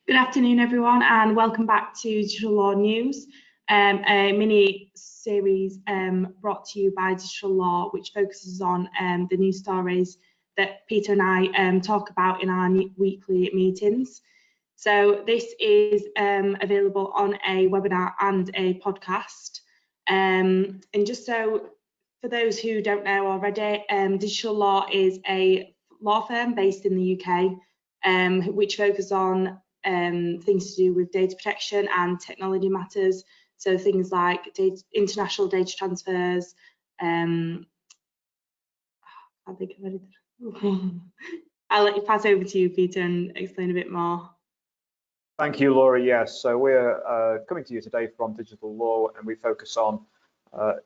Good afternoon, everyone, and welcome back to Digital Law News, a mini series brought to you by Digital Law, which focuses on the news stories that Peter and I talk about in our weekly meetings. So this is available on a webinar and a podcast. And just so for those who don't know already, Digital Law is a law firm based in the UK, which focuses on things to do with data protection and technology matters, so things like international data transfers. I think I've already... I'll let you pass over to you, Peter, and explain a bit more. Thank you, Laura. Yes, so we're coming to you today from Digital Law, and we focus on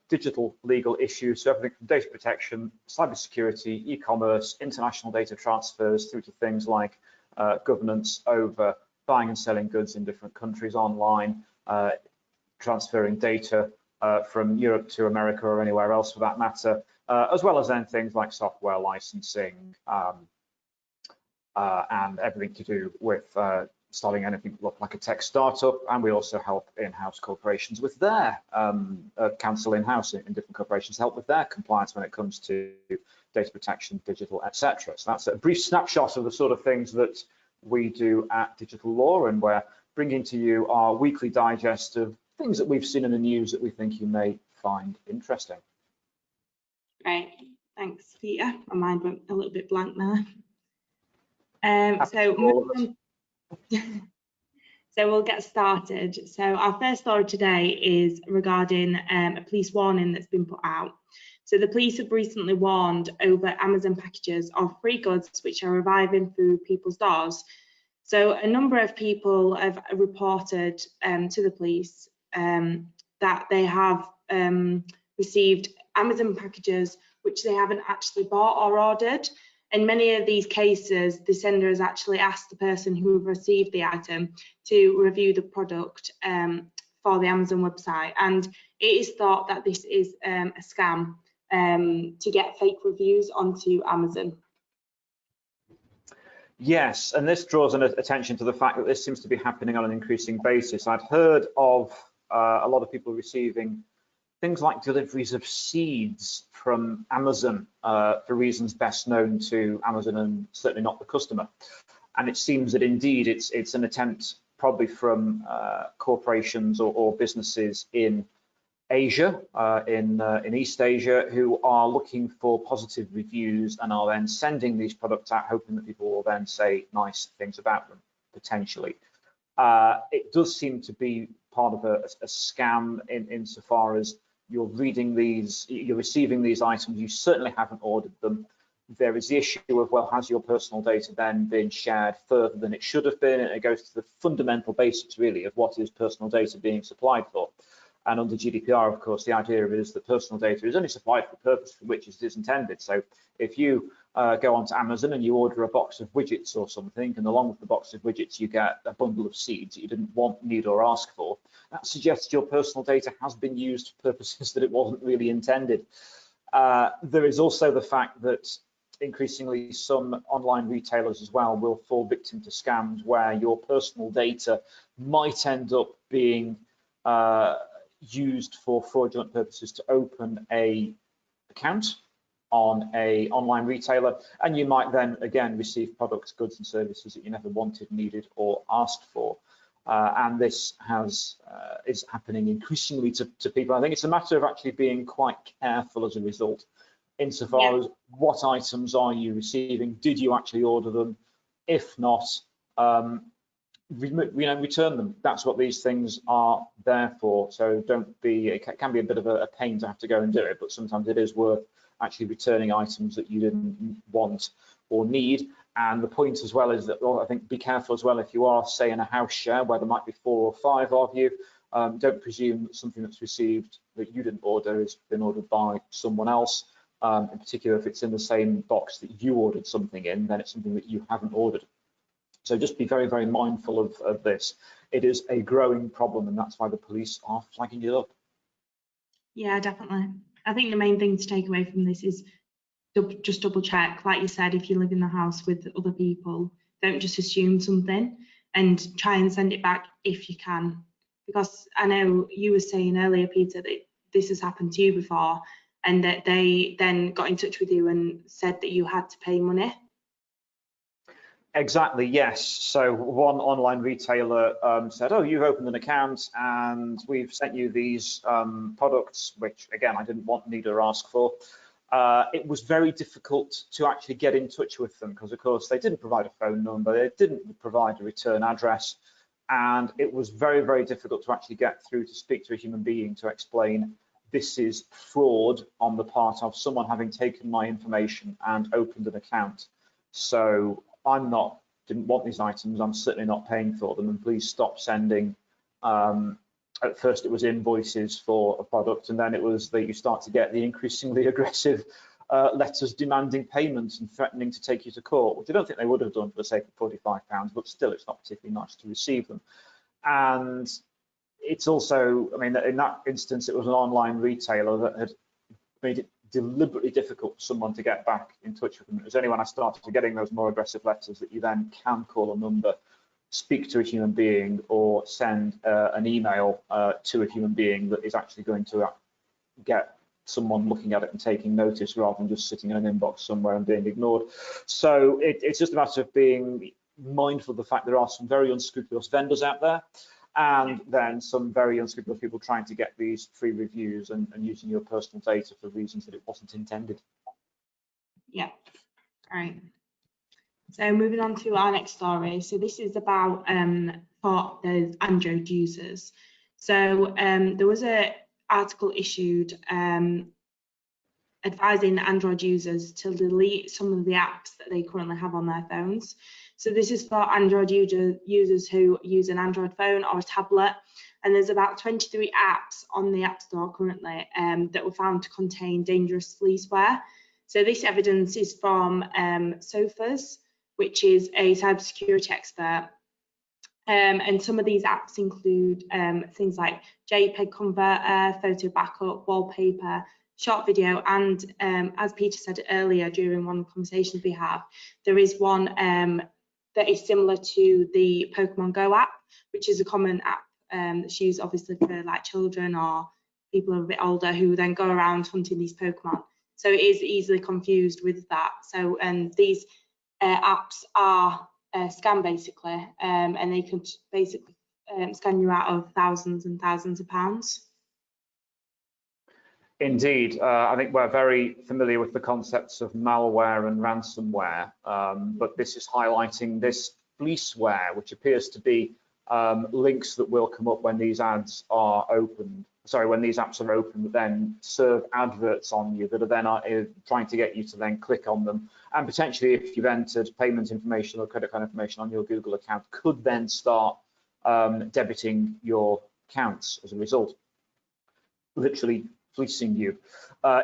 digital legal issues, so everything from data protection, cybersecurity, e-commerce, international data transfers, through to things like governance over buying and selling goods in different countries online, transferring data from Europe to America or anywhere else for that matter, as well as then things like software licensing and everything to do with starting anything that look like a tech startup. And we also help in-house corporations with their counsel in-house in different corporations, help with their compliance when it comes to data protection, digital, etc. So that's a brief snapshot of the sort of things that we do at Digital Law, and we're bringing to you our weekly digest of things that we've seen in the news that we think you may find interesting. Great, thanks, Peter. My mind went a little bit blank there. So we'll get started. So our first story today is regarding a police warning that's been put out. So the police have recently warned over Amazon packages of free goods which are arriving through people's doors. So a number of people have reported to the police that they have received Amazon packages which they haven't actually bought or ordered. In many of these cases, the sender has actually asked the person who received the item to review the product for the Amazon website, and it is thought that this is a scam to get fake reviews onto Amazon. Yes, and this draws an attention to the fact that this seems to be happening on an increasing basis. I've heard of a lot of people receiving things like deliveries of seeds from Amazon for reasons best known to Amazon and certainly not the customer. And it seems that indeed it's an attempt probably from corporations or businesses in Asia, in East Asia, who are looking for positive reviews and are then sending these products out, hoping that people will then say nice things about them, potentially. It does seem to be part of a scam insofar as you're reading these, you're receiving these items, you certainly haven't ordered them. There is the issue of, well, has your personal data then been shared further than it should have been? And it goes to the fundamental basics, really, of what is personal data being supplied for. And under GDPR, of course, the idea is that personal data is only supplied for the purpose for which it is intended. So if you go onto Amazon and you order a box of widgets or something, and along with the box of widgets, you get a bundle of seeds that you didn't want, need, or ask for, that suggests your personal data has been used for purposes that it wasn't really intended. There is also the fact that increasingly some online retailers as well will fall victim to scams where your personal data might end up being used for fraudulent purposes to open a account on a online retailer, and you might then again receive products, goods and services that you never wanted, needed or asked for. And this is happening increasingly to people. I think it's a matter of actually being quite careful as a result, insofar as what items are you receiving? Did you actually order them? If not, return them. That's what these things are there for. So don't be, it can be a bit of a pain to have to go and do it, but sometimes it is worth actually returning items that you didn't want or need. And the point as well is that, well, I think be careful as well if you are, say, in a house share where there might be 4 or 5 of you. Don't presume that something that's received that you didn't order has been ordered by someone else. In particular, if it's in the same box that you ordered something in, then it's something that you haven't ordered. So just be very, very mindful of this. It is a growing problem, and that's why the police are flagging it up. Yeah, definitely. I think the main thing to take away from this is just double check. Like you said, if you live in the house with other people, don't just assume something. and try and send it back if you can, because I know you were saying earlier, Peter, that this has happened to you before, and that they then got in touch with you and said that you had to pay money. Exactly, yes. So one online retailer said, oh, you've opened an account and we've sent you these products, which again, I didn't want, need or ask for. It was very difficult to actually get in touch with them because, of course, they didn't provide a phone number, they didn't provide a return address, and it was very, very difficult to actually get through to speak to a human being to explain this is fraud on the part of someone having taken my information and opened an account. So didn't want these items, I'm certainly not paying for them, and please stop sending. At first it was invoices for a product, and then it was that you start to get the increasingly aggressive letters demanding payments and threatening to take you to court, which I don't think they would have done for the sake of £45, but still it's not particularly nice to receive them. And it's also, I mean, in that instance, it was an online retailer that had made it deliberately difficult for someone to get back in touch with them. It was only when I started getting those more aggressive letters that you then can call a number, speak to a human being, or send an email to a human being that is actually going to get someone looking at it and taking notice, rather than just sitting in an inbox somewhere and being ignored. So it's just a matter of being mindful of the fact there are some very unscrupulous vendors out there, and then some very unscrupulous people trying to get these free reviews and using your personal data for reasons that it wasn't intended. Yeah, all right. So moving on to our next story. So this is about for those Android users. So there was an article issued advising Android users to delete some of the apps that they currently have on their phones. So this is for Android users who use an Android phone or a tablet. And there's about 23 apps on the App Store currently that were found to contain dangerous fleeceware. So this evidence is from Sophos, which is a cybersecurity expert. And some of these apps include things like JPEG converter, photo backup, wallpaper, short video, and as Peter said earlier during one of the conversations we have, there is one that is similar to the Pokemon Go app, which is a common app that's used obviously for like children or people who are a bit older who then go around hunting these Pokemon. So it is easily confused with that. So these apps are scam basically, and they can basically scan you out of thousands and thousands of pounds. Indeed, I think we're very familiar with the concepts of malware and ransomware, but this is highlighting this fleeceware, which appears to be links that will come up when these ads are opened. Sorry, when these apps are open, that then serve adverts on you that are then trying to get you to then click on them. And potentially, if you've entered payment information or credit card information on your Google account, could then start debiting your accounts as a result, literally fleecing you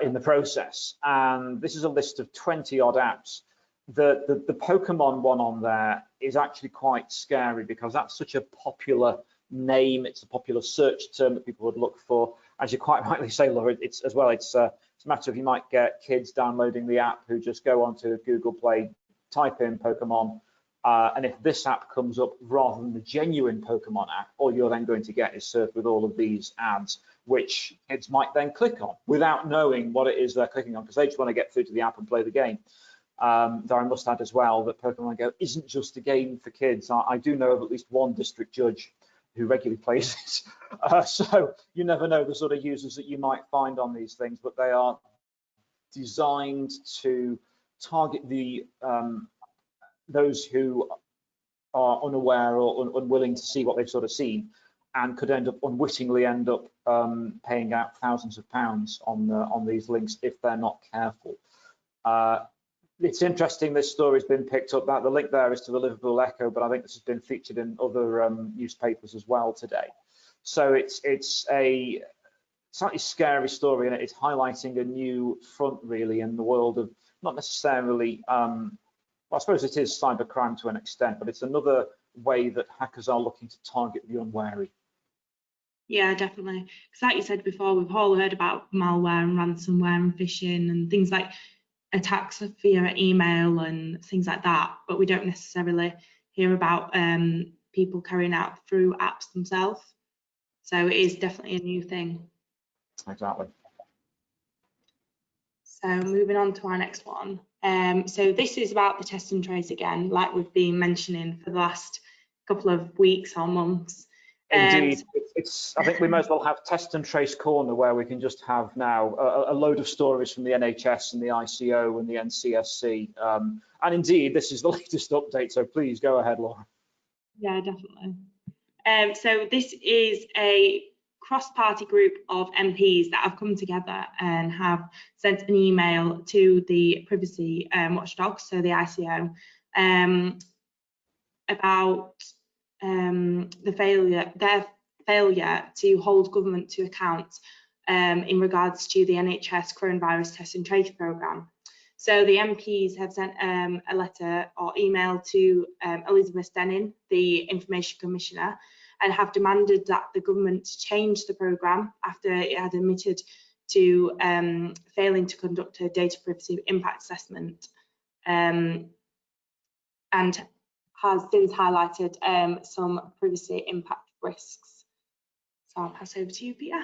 in the process. And this is a list of 20 odd apps. The Pokemon one on there is actually quite scary because that's such a popular name. It's a popular search term that people would look for. As you quite rightly say, Laura, it's a matter of you might get kids downloading the app who just go onto Google Play, type in Pokemon, and if this app comes up rather than the genuine Pokemon app, all you're then going to get is served with all of these ads, which kids might then click on without knowing what it is they're clicking on, because they just want to get through to the app and play the game. Though I must add as well that Pokemon Go isn't just a game for kids. I do know of at least one district judge who regularly plays it. So you never know the sort of users that you might find on these things, but they are designed to target the those who are unaware or unwilling to see what they've sort of seen, and could unwittingly end up paying out thousands of pounds on these links if they're not careful. It's interesting this story's been picked up. That the link there is to the Liverpool Echo, but I think this has been featured in other newspapers as well today. So it's a slightly scary story, and it's highlighting a new front really in the world of not necessarily, well, I suppose it is cybercrime to an extent, but it's another way that hackers are looking to target the unwary. Yeah, definitely. Because like you said before, we've all heard about malware and ransomware and phishing and things like attacks via email and things like that, but we don't necessarily hear about people carrying out through apps themselves. So it is definitely a new thing. Exactly. So moving on to our next one. So this is about the test and trace again, like we've been mentioning for the last couple of weeks or months. Indeed, I think we might as well have test and trace corner, where we can just have now a load of stories from the NHS and the ICO and the NCSC. And indeed, this is the latest update, so please go ahead, Laura. Yeah, definitely. So this is a cross-party group of MPs that have come together and have sent an email to the privacy watchdog, so the ICO, about their failure to hold government to account in regards to the NHS coronavirus test and trace programme. So the MPs have sent a letter or email to Elizabeth Denning, the Information Commissioner, and have demanded that the government change the programme after it had admitted to failing to conduct a data privacy impact assessment, and has since highlighted some privacy impact risks. So I'll pass over to you, Peter.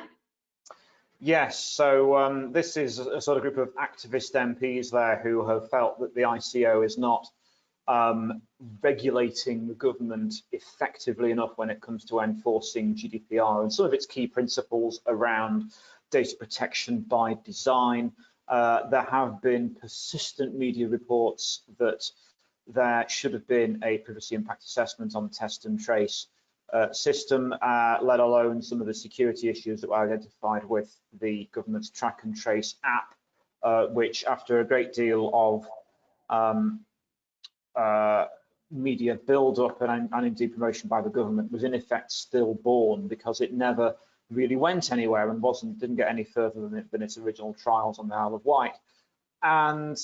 Yes, so this is a sort of group of activist MPs there who have felt that the ICO is not regulating the government effectively enough when it comes to enforcing GDPR and some of its key principles around data protection by design. There have been persistent media reports that there should have been a privacy impact assessment on the test and trace system, let alone some of the security issues that were identified with the government's track and trace app, which after a great deal of media build-up and indeed promotion by the government was in effect stillborn, because it never really went anywhere and didn't get any further than its original trials on the Isle of Wight. And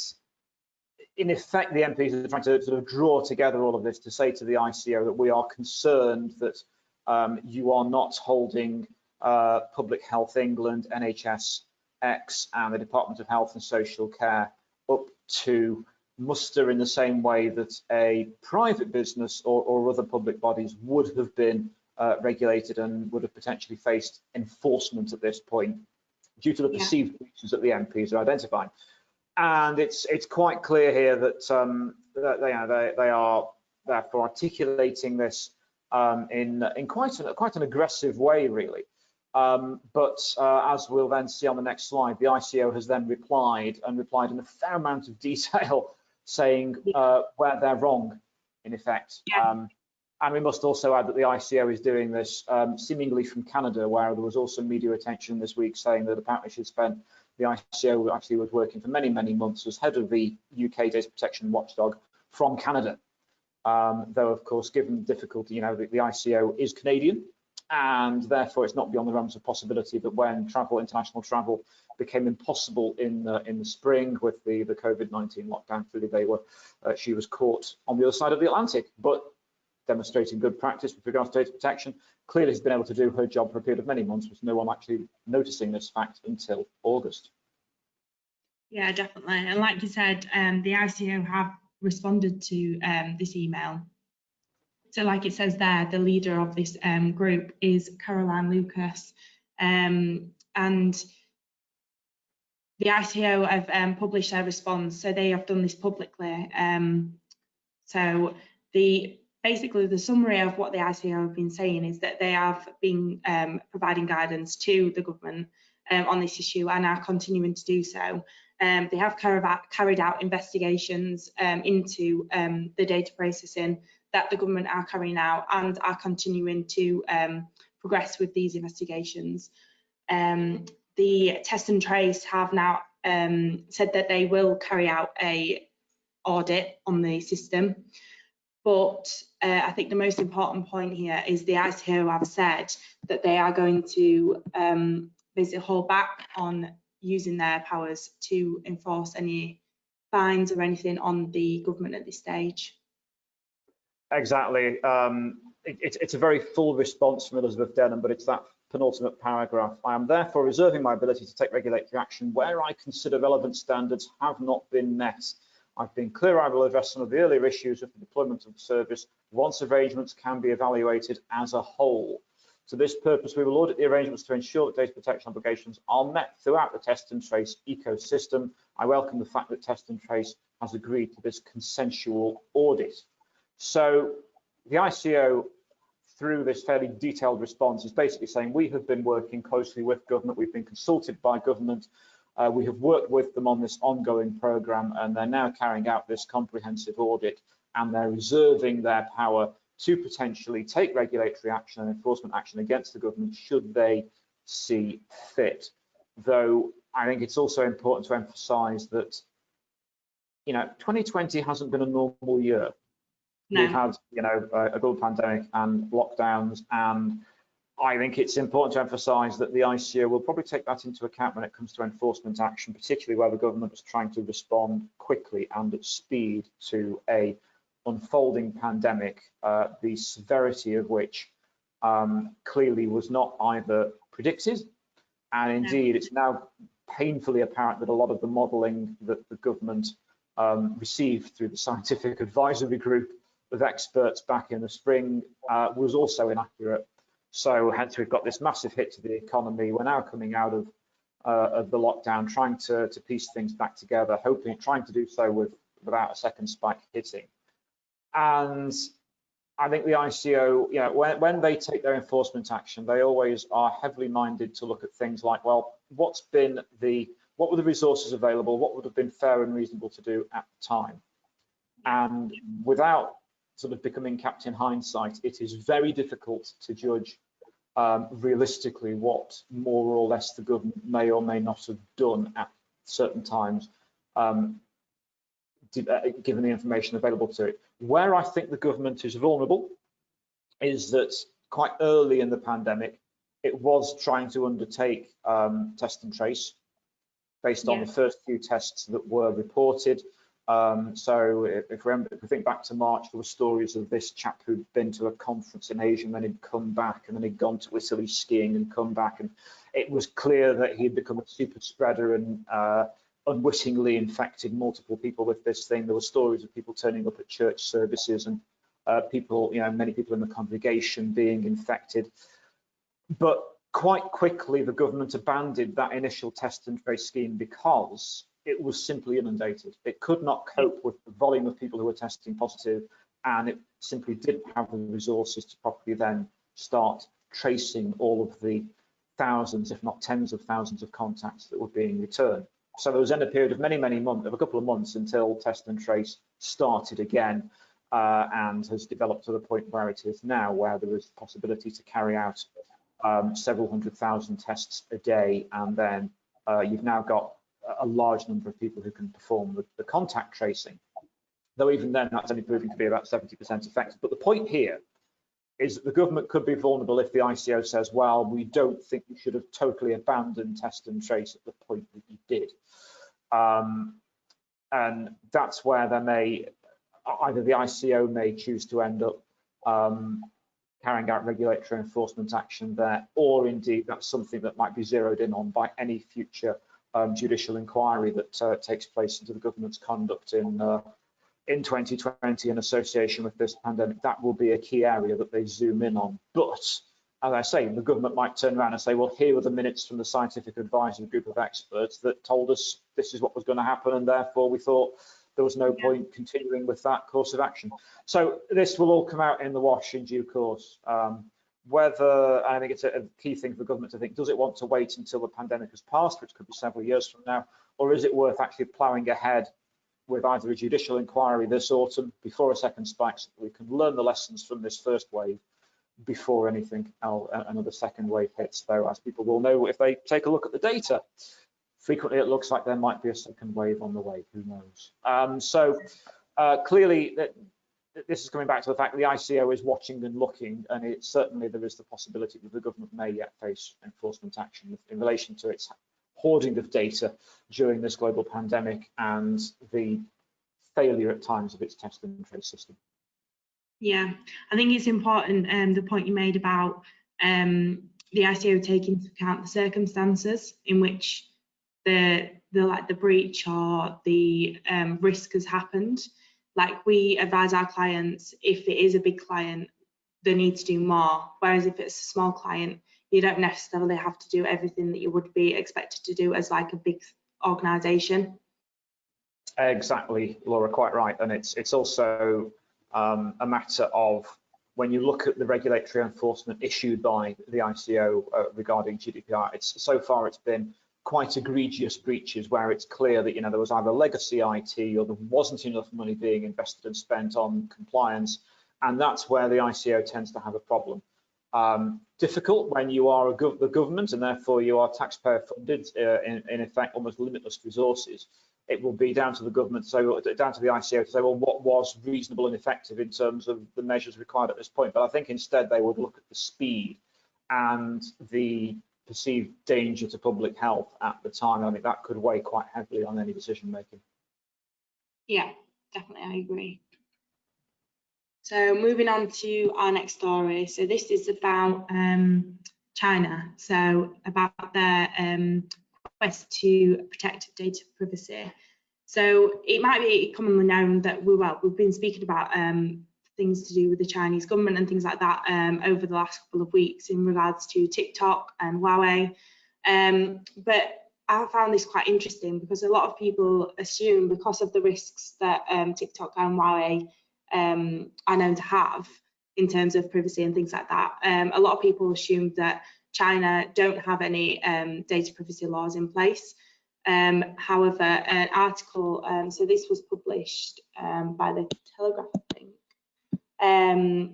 in effect, the MPs are trying to sort of draw together all of this to say to the ICO that we are concerned that you are not holding Public Health England, NHSX and the Department of Health and Social Care up to muster in the same way that a private business or other public bodies would have been regulated and would have potentially faced enforcement at this point due to the perceived breaches that the MPs are identifying. And it's quite clear here that they are therefore articulating this in quite an aggressive way, really. But as we'll then see on the next slide, the ICO has then replied in a fair amount of detail, saying where they're wrong, in effect. And we must also add that the ICO is doing this seemingly from Canada, where there was also media attention this week saying that apparently she'd spent, the ICO actually was working for many, many months as head of the UK data protection watchdog from Canada. Though, of course, given the difficulty, the ICO is Canadian, and therefore it's not beyond the realms of possibility that when international travel became impossible in the spring with the COVID-19 lockdown, clearly she was caught on the other side of the Atlantic. But demonstrating good practice with regards to data protection, clearly has been able to do her job for a period of many months with no one actually noticing this fact until August. Yeah, definitely. And like you said, the ICO have responded to this email. So like it says there, the leader of this group is Caroline Lucas, and the ICO have published their response. So they have done this publicly. So basically, the summary of what the ICO have been saying is that they have been providing guidance to the government on this issue and are continuing to do so. They have carried out investigations into the data processing that the government are carrying out and are continuing to progress with these investigations. The test and trace have now said that they will carry out an audit on the system. But I think the most important point here is the ICO have said that they are going to basically hold back on using their powers to enforce any fines or anything on the government at this stage. Exactly. It's a very full response from Elizabeth Denham, but it's that penultimate paragraph. I am therefore reserving my ability to take regulatory action where I consider relevant standards have not been met. I've been clear I will address some of the earlier issues of the deployment of the service once arrangements can be evaluated as a whole. To this purpose, we will audit the arrangements to ensure that data protection obligations are met throughout the test and trace ecosystem. I welcome the fact that Test and Trace has agreed to this consensual audit. So the ICO, through this fairly detailed response, is basically saying we have been working closely with government, we've been consulted by government, we have worked with them on this ongoing programme, and they're now carrying out this comprehensive audit, and they're reserving their power to potentially take regulatory action and enforcement action against the government should they see fit. Though I think it's also important to emphasise that, you know, 2020 hasn't been a normal year. No. We've had, you know, a global pandemic and lockdowns, and I think it's important to emphasise that the ICO will probably take that into account when it comes to enforcement action, particularly where the government is trying to respond quickly and at speed to a unfolding pandemic, the severity of which clearly was not either predicted, and indeed it's now painfully apparent that a lot of the modelling that the government received through the scientific advisory group of experts back in the spring was also inaccurate. So hence we've got this massive hit to the economy. We're now coming out of the lockdown, trying to piece things back together, trying to do so without a second spike hitting. And I think the ICO, you know, when they take their enforcement action, they always are heavily minded to look at things like, well, what were the resources available? What would have been fair and reasonable to do at the time? And without sort of becoming Captain Hindsight, it is very difficult to judge realistically what more or less the government may or may not have done at certain times, given the information available to it. Where I think the government is vulnerable is that quite early in the pandemic, it was trying to undertake test and trace based on the first few tests that were reported. So if we think back to March, there were stories of this chap who'd been to a conference in Asia and then he'd come back, and then he'd gone to Italy skiing and come back, and it was clear that he'd become a super spreader and unwittingly infected multiple people with this thing. There were stories of people turning up at church services and people, you know, many people in the congregation being infected. But quite quickly, the government abandoned that initial test and trace scheme because it was simply inundated. It could not cope with the volume of people who were testing positive, and it simply didn't have the resources to properly then start tracing all of the thousands, if not tens of thousands of contacts that were being returned. So there was then a period of a couple of months until test and trace started again, and has developed to the point where it is now, where there is the possibility to carry out several 100,000 tests a day, and then you've now got a large number of people who can perform the contact tracing, though even then that's only proving to be about 70% effective. But the point here is that the government could be vulnerable if the ICO says, well, we don't think you should have totally abandoned test and trace at the point that you did. And that's where there may, either the ICO may choose to end up carrying out regulatory enforcement action there, or indeed that's something that might be zeroed in on by any future judicial inquiry that takes place into the government's conduct in 2020 in association with this pandemic. That will be a key area that they zoom in on. But as I say, the government might turn around and say, well, here were the minutes from the scientific advisory group of experts that told us this is what was going to happen, and therefore we thought there was no point continuing with that course of action. So this will all come out in the wash in due course. Whether, I think it's a key thing for the government to think, does it want to wait until the pandemic has passed, which could be several years from now, or is it worth actually ploughing ahead with either a judicial inquiry this autumn before a second spike, so that we can learn the lessons from this first wave before anything else, another second wave hits. Though, as people will know if they take a look at the data, frequently it looks like there might be a second wave on the way, who knows. Clearly this is coming back to the fact that the ICO is watching and looking, and there is the possibility that the government may yet face enforcement action in relation to its hoarding of data during this global pandemic and the failure at times of its test and trace system. Yeah, I think it's important, the point you made about the ICO taking into account the circumstances in which the the breach or the risk has happened. Like, we advise our clients, if it is a big client, they need to do more, whereas if it's a small client, you don't necessarily have to do everything that you would be expected to do as like a big organisation. Exactly, Laura, quite right. And it's also a matter of, when you look at the regulatory enforcement issued by the ICO regarding GDPR, so far it's been quite egregious breaches where it's clear that, you know, there was either legacy IT or there wasn't enough money being invested and spent on compliance, and that's where the ICO tends to have a problem. Difficult when you are the government and therefore you are taxpayer funded, in effect almost limitless resources. It will be down to the government, so down to the ICO to say, well, what was reasonable and effective in terms of the measures required at this point. But I think instead they would look at the speed and the perceived danger to public health at the time. I think that could weigh quite heavily on any decision making. Yeah, definitely, I agree. So moving on to our next story. So this is about China. So about their quest to protect data privacy. So it might be commonly known that we've been speaking about things to do with the Chinese government and things like that over the last couple of weeks in regards to TikTok and Huawei. But I found this quite interesting because a lot of people assume, because of the risks that TikTok and Huawei are known to have in terms of privacy and things like that, a lot of people assume that China don't have any data privacy laws in place. However, an article, so this was published by the Telegraph, I think,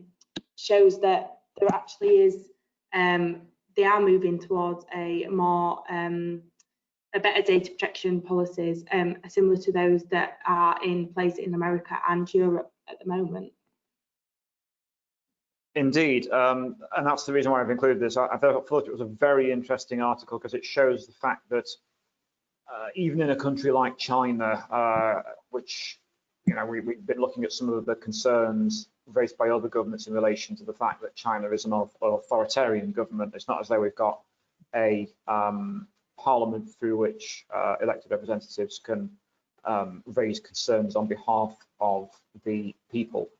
shows that there actually is, they are moving towards a more, a better data protection policies, similar to those that are in place in America and Europe at the moment. Indeed, and that's the reason why I've included this. I thought it was a very interesting article because it shows the fact that even in a country like China, which, you know, we've been looking at some of the concerns raised by other governments in relation to the fact that China is an authoritarian government. It's not as though we've got a parliament through which elected representatives can raise concerns on behalf of the people.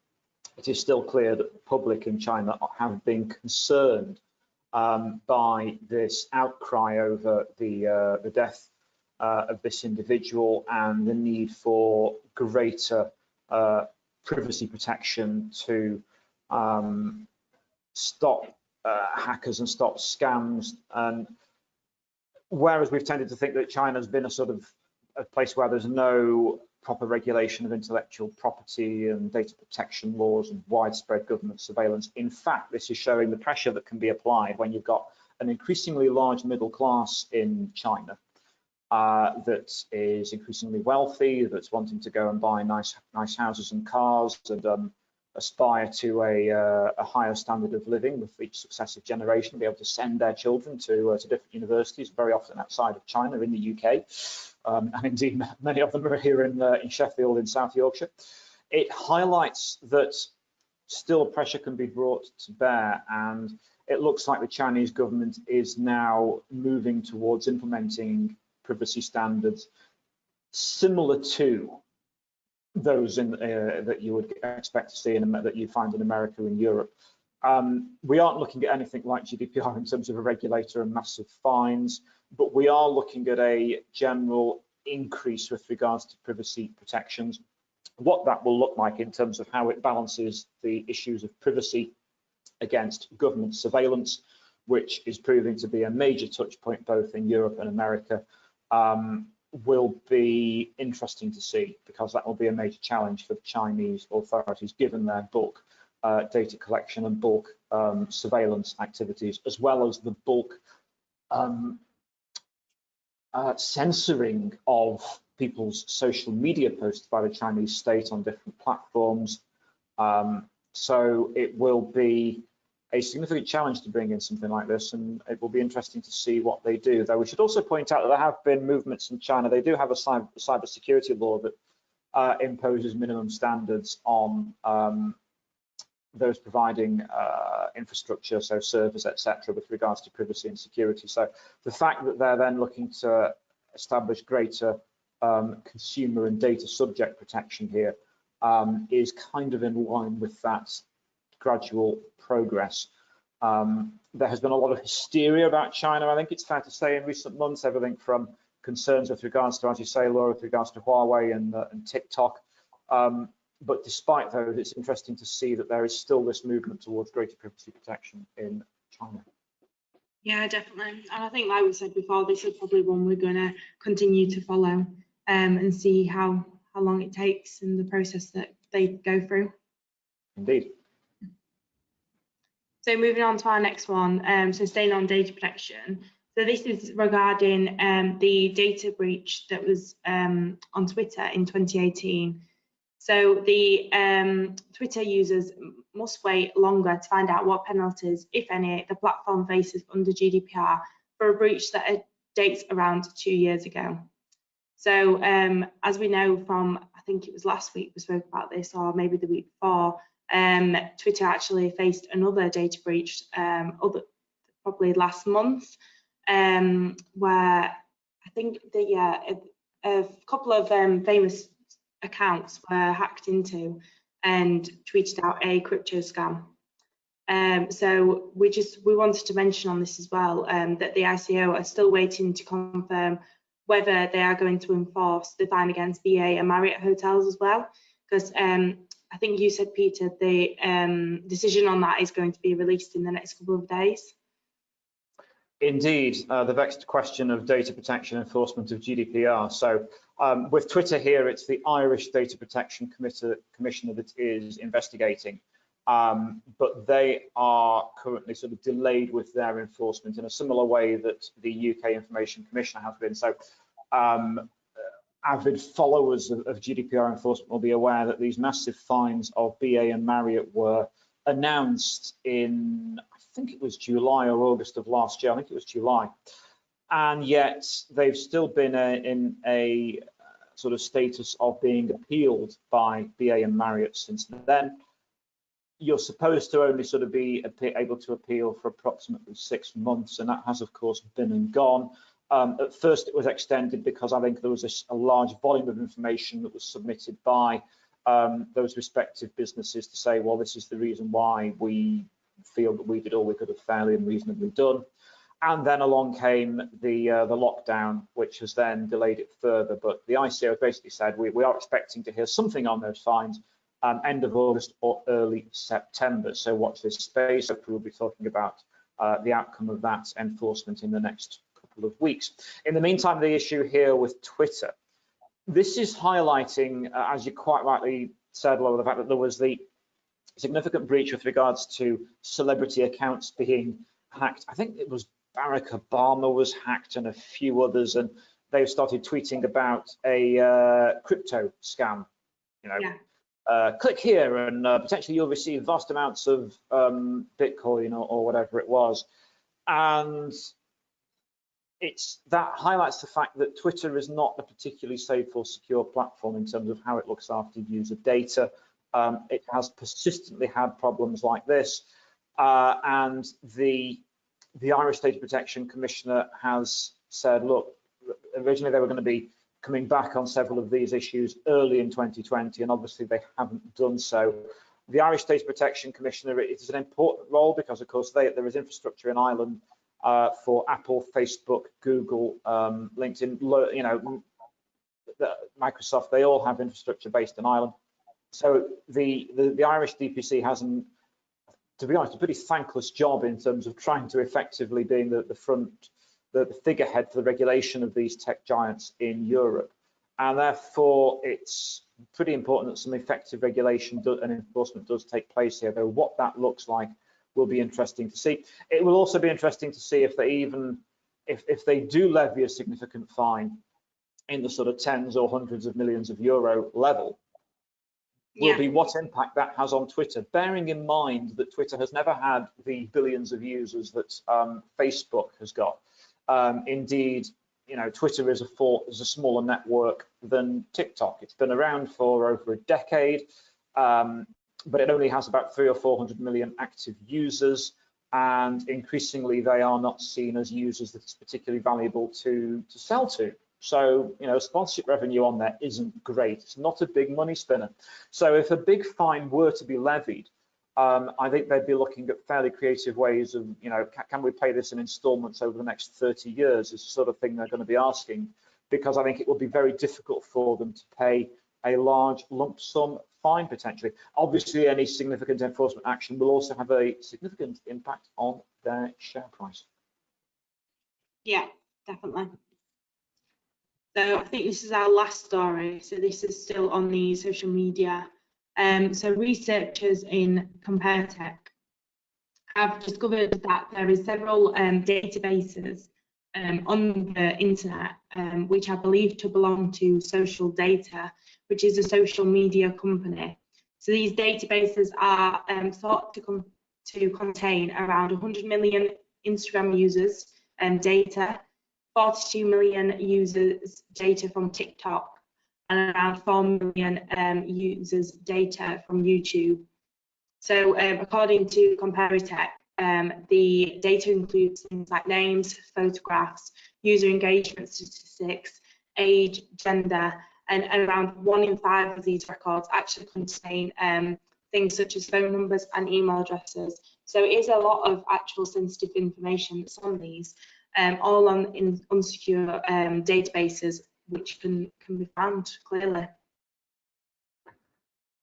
It is still clear that the public in China have been concerned by this outcry over the death of this individual and the need for greater privacy protection to stop hackers and stop scams. And whereas we've tended to think that China's been a sort of a place where there's no proper regulation of intellectual property and data protection laws and widespread government surveillance, in fact, this is showing the pressure that can be applied when you've got an increasingly large middle class in China that is increasingly wealthy, that's wanting to go and buy nice houses and cars and aspire to a higher standard of living with each successive generation, be able to send their children to different universities, very often outside of China, in the UK. And indeed, many of them are here in Sheffield, in South Yorkshire. It highlights that still pressure can be brought to bear, and it looks like the Chinese government is now moving towards implementing privacy standards similar to those that you would expect to see that you find in America and Europe. We aren't looking at anything like GDPR in terms of a regulator and massive fines, but we are looking at a general increase with regards to privacy protections. What that will look like in terms of how it balances the issues of privacy against government surveillance, which is proving to be a major touch point both in Europe and America, will be interesting to see, because that will be a major challenge for the Chinese authorities, given their bulk data collection and bulk surveillance activities, as well as the bulk censoring of people's social media posts by the Chinese state on different platforms. So it will be a significant challenge to bring in something like this, and it will be interesting to see what they do. Though we should also point out that there have been movements in China. They do have a cyber security law that imposes minimum standards on those providing infrastructure, so servers, etc., with regards to privacy and security. So the fact that they're then looking to establish greater consumer and data subject protection here is kind of in line with that gradual progress. There has been a lot of hysteria about China, I think it's fair to say, in recent months, everything from concerns with regards to, as you say, Laura, with regards to Huawei and TikTok. But despite those, it's interesting to see that there is still this movement towards greater privacy protection in China. Yeah, definitely. And I think, like we said before, this is probably one we're going to continue to follow and see how long it takes and the process that they go through. Indeed. So moving on to our next one, so staying on data protection. So this is regarding the data breach that was on Twitter in 2018. So the Twitter users must wait longer to find out what penalties, if any, the platform faces under GDPR for a breach that dates around 2 years ago. So as we know from, I think it was last week we spoke about this, or maybe the week before, Twitter actually faced another data breach probably last month, where I think a couple of famous accounts were hacked into and tweeted out a crypto scam. So we wanted to mention on this as well that the ICO are still waiting to confirm whether they are going to enforce the fine against BA and Marriott hotels as well, because I think you said, Peter, the decision on that is going to be released in the next couple of days. Indeed, the vexed question of data protection enforcement of GDPR. So with Twitter here, it's the Irish Data Protection Commissioner that is investigating, but they are currently sort of delayed with their enforcement in a similar way that the UK Information Commissioner has been. So avid followers of GDPR enforcement will be aware that these massive fines of BA and Marriott were announced in, I think it was July or August of last year. I think it was July. And yet they've still been in a sort of status of being appealed by BA and Marriott since then. You're supposed to only sort of be able to appeal for approximately 6 months, and that has, of course, been and gone. At first, it was extended because I think there was a large volume of information that was submitted by those respective businesses to say, well, this is the reason why we feel that we did all we could have fairly and reasonably done. And then along came the lockdown, which has then delayed it further. But the ICO basically said we are expecting to hear something on those fines end of August or early September. So watch this space. We'll be talking about the outcome of that enforcement in the next couple of weeks. In the meantime, the issue here with Twitter, this is highlighting, as you quite rightly said, Laura, the fact that there was the significant breach with regards to celebrity accounts being hacked. I think it was Barack Obama was hacked and a few others, and they started tweeting about a crypto scam. You know, yeah. Click here and potentially you'll receive vast amounts of Bitcoin or whatever it was. And that highlights the fact that Twitter is not a particularly safe or secure platform in terms of how it looks after user data. It has persistently had problems like this, and the Irish Data Protection Commissioner has said, look, originally they were going to be coming back on several of these issues early in 2020, and obviously they haven't done so. The Irish Data Protection Commissioner, it is an important role because, of course, there is infrastructure in Ireland for Apple, Facebook, Google, LinkedIn, you know, Microsoft. They all have infrastructure based in Ireland. So the Irish DPC has, to be honest, a pretty thankless job in terms of trying to effectively being the figurehead for the regulation of these tech giants in Europe. And therefore, it's pretty important that some effective regulation and enforcement does take place here, though what that looks like will be interesting to see. It will also be interesting to see if they do levy a significant fine in the sort of tens or hundreds of millions of euro level, will be what impact that has on Twitter, bearing in mind that Twitter has never had the billions of users that Facebook has got. Indeed, you know, Twitter is a smaller network than TikTok. It's been around for over a decade, but it only has about 300 or 400 million active users, and increasingly they are not seen as users that it's particularly valuable to sell to. So, sponsorship revenue on there isn't great. It's not a big money spinner. So if a big fine were to be levied, I think they'd be looking at fairly creative ways of, can we pay this in installments over the next 30 years is the sort of thing they're going to be asking, because I think it would be very difficult for them to pay a large lump sum fine potentially. Obviously, any significant enforcement action will also have a significant impact on their share price. Yeah, definitely. So I think this is our last story. So this is still on the social media. So researchers in CompareTech have discovered that there is several databases on the internet which are believed to belong to Social Data, which is a social media company. So these databases are thought to contain around 100 million Instagram users data, 42 million users data from TikTok, and around 4 million users data from YouTube. So according to CompareTech, the data includes things like names, photographs, user engagement statistics, age, gender, and around 1 in 5 of these records actually contain things such as phone numbers and email addresses. So it is a lot of actual sensitive information that's on these, all on in unsecure databases, which can be found clearly.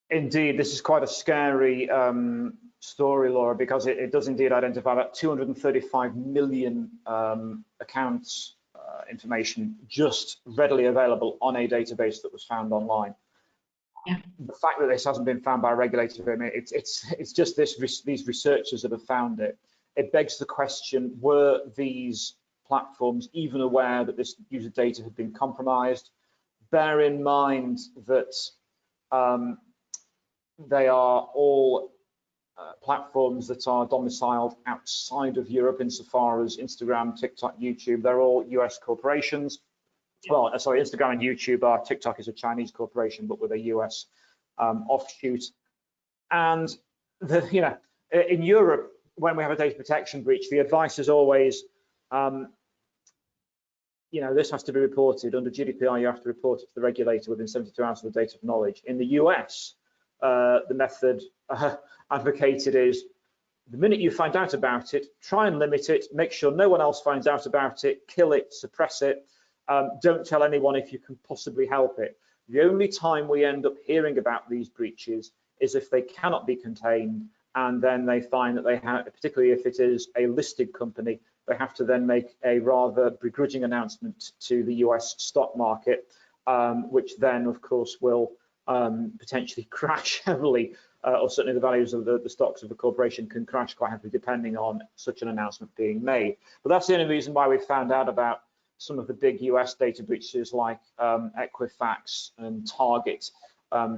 Indeed, this is quite a scary story, Laura, because it does indeed identify about 235 million accounts information just readily available on a database that was found online. Yeah. The fact that this hasn't been found by a regulator, I mean, it's just these researchers that have found it. It begs the question: were these platforms even aware that this user data had been compromised? Bear in mind that they are all platforms that are domiciled outside of Europe, insofar as Instagram, TikTok, YouTube, they're all US corporations. Well, sorry, Instagram and YouTube are. TikTok is a Chinese corporation, but with a US offshoot. And in Europe, when we have a data protection breach, the advice is always, this has to be reported under GDPR. You have to report it to the regulator within 72 hours of the date of knowledge. In the US, the method advocated is, the minute you find out about it, try and limit it, make sure no one else finds out about it, kill it, suppress it, don't tell anyone if you can possibly help it. The only time we end up hearing about these breaches is if they cannot be contained, and then they find that they have, particularly if it is a listed company, they have to then make a rather begrudging announcement to the US stock market, which then of course will potentially crash heavily, or certainly the values of the stocks of the corporation can crash quite heavily depending on such an announcement being made. But that's the only reason why we found out about some of the big US data breaches like Equifax and Target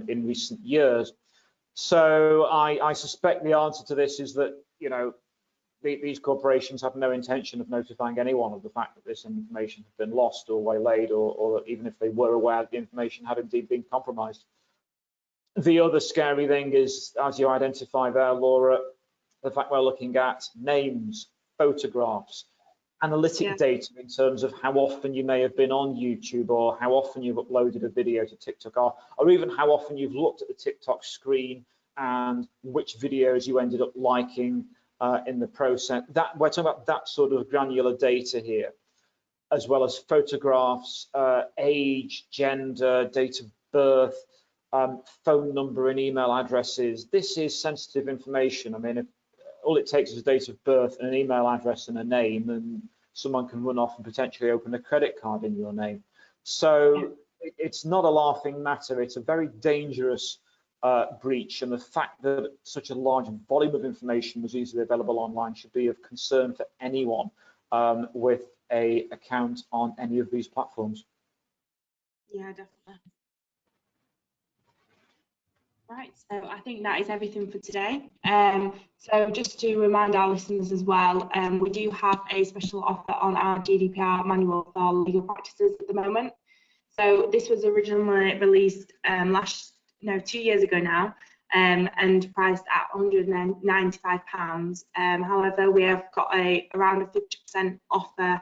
in recent years. So I suspect the answer to this is that these corporations have no intention of notifying anyone of the fact that this information has been lost or waylaid, or even if they were aware that the information had indeed been compromised. The other scary thing is, as you identify there, Laura, the fact we're looking at names, photographs, analytic data in terms of how often you may have been on YouTube, or how often you've uploaded a video to TikTok, or even how often you've looked at the TikTok screen and which videos you ended up liking in the process. That we're talking about that sort of granular data here, as well as photographs, age, gender, date of birth, phone number and email addresses. This is sensitive information. I mean, if all it takes is a date of birth and an email address and a name, and someone can run off and potentially open a credit card in your name. So it's not a laughing matter. It's a very dangerous breach, and the fact that such a large volume of information was easily available online should be of concern for anyone with an account on any of these platforms. Yeah, definitely. Right, so I think that is everything for today. So just to remind our listeners as well, we do have a special offer on our GDPR manual for legal practices at the moment. So this was originally released 2 years ago now, and priced at £195. However, we have got around a 50% offer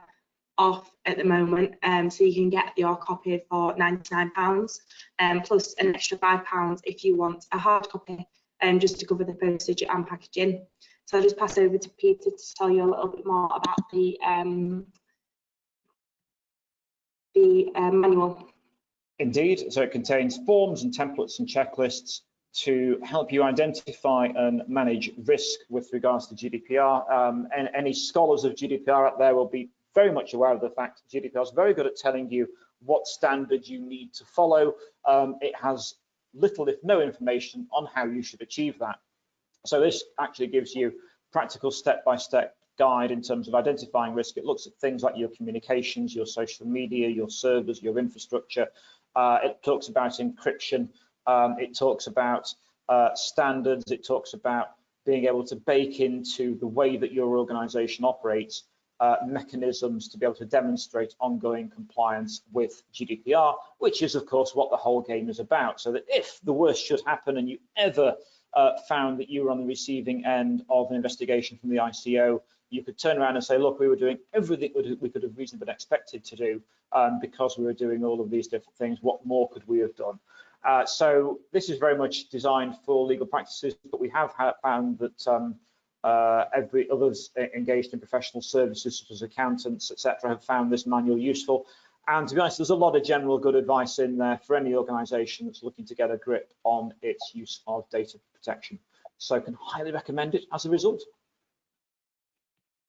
off at the moment, so you can get your copy for £99, plus an extra £5 if you want a hard copy, just to cover the postage and packaging. So I'll just pass over to Peter to tell you a little bit more about the manual. Indeed, so it contains forms and templates and checklists to help you identify and manage risk with regards to GDPR. And any scholars of GDPR out there will be very much aware of the fact that GDPR is very good at telling you what standards you need to follow. It has little, if no, information on how you should achieve that. So this actually gives you practical step-by-step guide in terms of identifying risk. It looks at things like your communications, your social media, your servers, your infrastructure. It talks about encryption. It talks about standards. It talks about being able to bake into the way that your organization operates mechanisms to be able to demonstrate ongoing compliance with GDPR, which is, of course, what the whole game is about. So that if the worst should happen and you ever found that you were on the receiving end of an investigation from the ICO, you could turn around and say, look, we were doing everything we could have reasonably been expected to do because we were doing all of these different things. What more could we have done? So this is very much designed for legal practices, but we have found that every others engaged in professional services, such as accountants, etc., have found this manual useful. And to be honest, there's a lot of general good advice in there for any organisation that's looking to get a grip on its use of data protection. So I can highly recommend it as a result.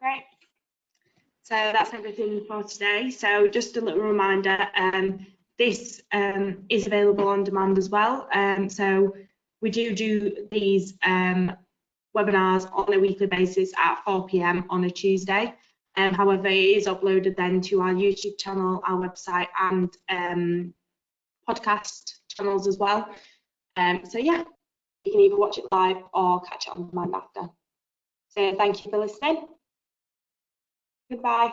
Great. So that's everything for today. So just a little reminder, this is available on demand as well. So we do these webinars on a weekly basis at 4 p.m. on a Tuesday. However, it is uploaded then to our YouTube channel, our website, and podcast channels as well. So yeah, you can either watch it live or catch it on demand after. So thank you for listening. Goodbye.